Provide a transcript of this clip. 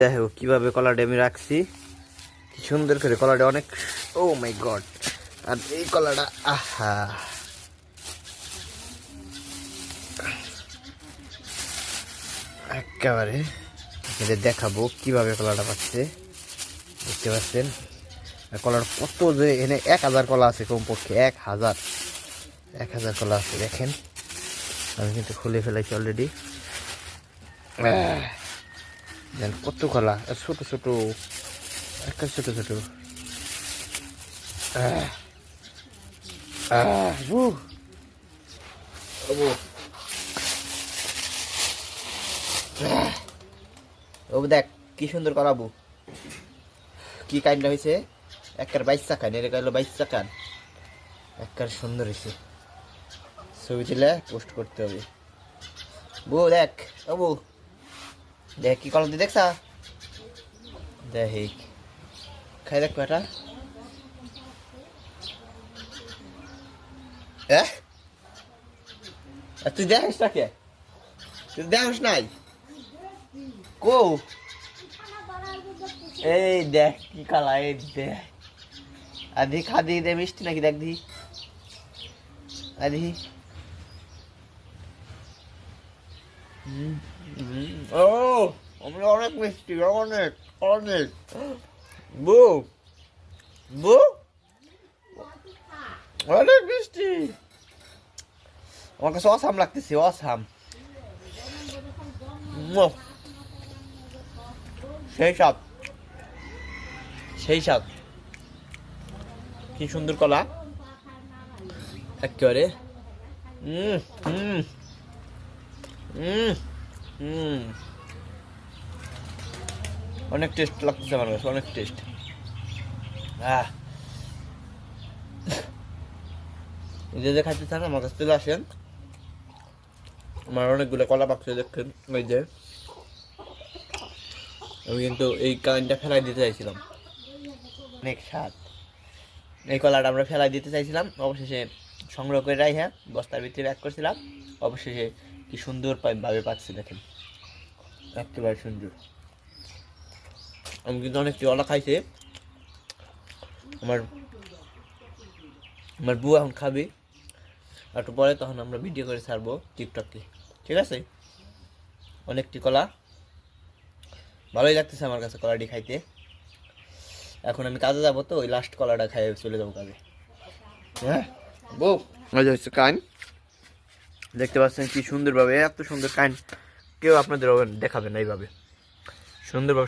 দেখো কিভাবে কলাটা আমি রাখছি, কি সুন্দর করে কলাটা, অনেক ও মাই গড। আর এই কলাটা আহা একেবারে আপনাদের দেখাবো কিভাবে কলাটা পাচ্ছে। দেখতে পাচ্ছেন কলার কত যে এখানে 1000 কলা আছে, কমপক্ষে 1000 কলা আছে। দেখেন আমি কিন্তু খুলে ফেলাইছি অলরেডি। কত কলা, ছোট ছোট, একটা ছোট ছোট। দেখ কি সুন্দর করাবো, কি কাইন্ডা হয়েছে। একার 22 চাকান, এর হলো 22 চাকান, একার সুন্দর হয়েছে। ছবি তুলে পোস্ট করতে হবে। বউ দেখ, ও বউ দেখ কি কলম দিয়ে দেখছা, দেখ খাই দেখ বেটা। তুই দেখিস তাকে, তুই দেখিস নাই কো। এই দেখ কি কালা, এই দেখ আদি খাদি দে মিষ্টি নাকি, দেখ দি আদি। ও আমি অনেক মিষ্টি, অনেক অনেক। বউ বউ অনেক মিষ্টি, আমার কাছে অসাম লাগতেছে, অসাম। সেই স্বাদ, সেই স্বাদ, কি সুন্দর কলা একেবারে। অনেক টেস্ট লাগতেছে আমার কাছে, অনেক টেস্ট। যে খাইতে চান আমার কাছে চলে আসেন, আমার অনেকগুলো কলা পাকছে দেখেন। ওই যে আমি কিন্তু এই কাইনটা ফেলাই দিতে চাইছিলাম, অনেক স্বাদ। এই কলাটা আমরা ফেলাই দিতে চাইছিলাম, অবশেষে সংগ্রহ করে রাখা বস্তার ভিতরে ব্যাক করছিলাম। অবশেষে কি সুন্দর ভাবে পাচ্ছি দেখেন, একেবারে সুন্দর। আমি কিন্তু অনেক কলা খাইছে, আমার আমার বউ এখন খাবি একটু পরে, তখন আমরা ভিডিও করে ছাড়বো টিকটকে, ঠিক আছে। অনেকটি কলা, ভালোই লাগতেছে আমার কাছে কলাটি খাইতে। এখন আমি কাজে যাবো, তো ওই লাস্ট কলাটা খাই চলে যাবো কাজে। হ্যাঁ বউ মজা হচ্ছে কান, দেখতে পাচ্ছেন কি সুন্দরভাবে, এত সুন্দর কান কেউ আপনাদের দেখাবে না এইভাবে সুন্দরভাবে।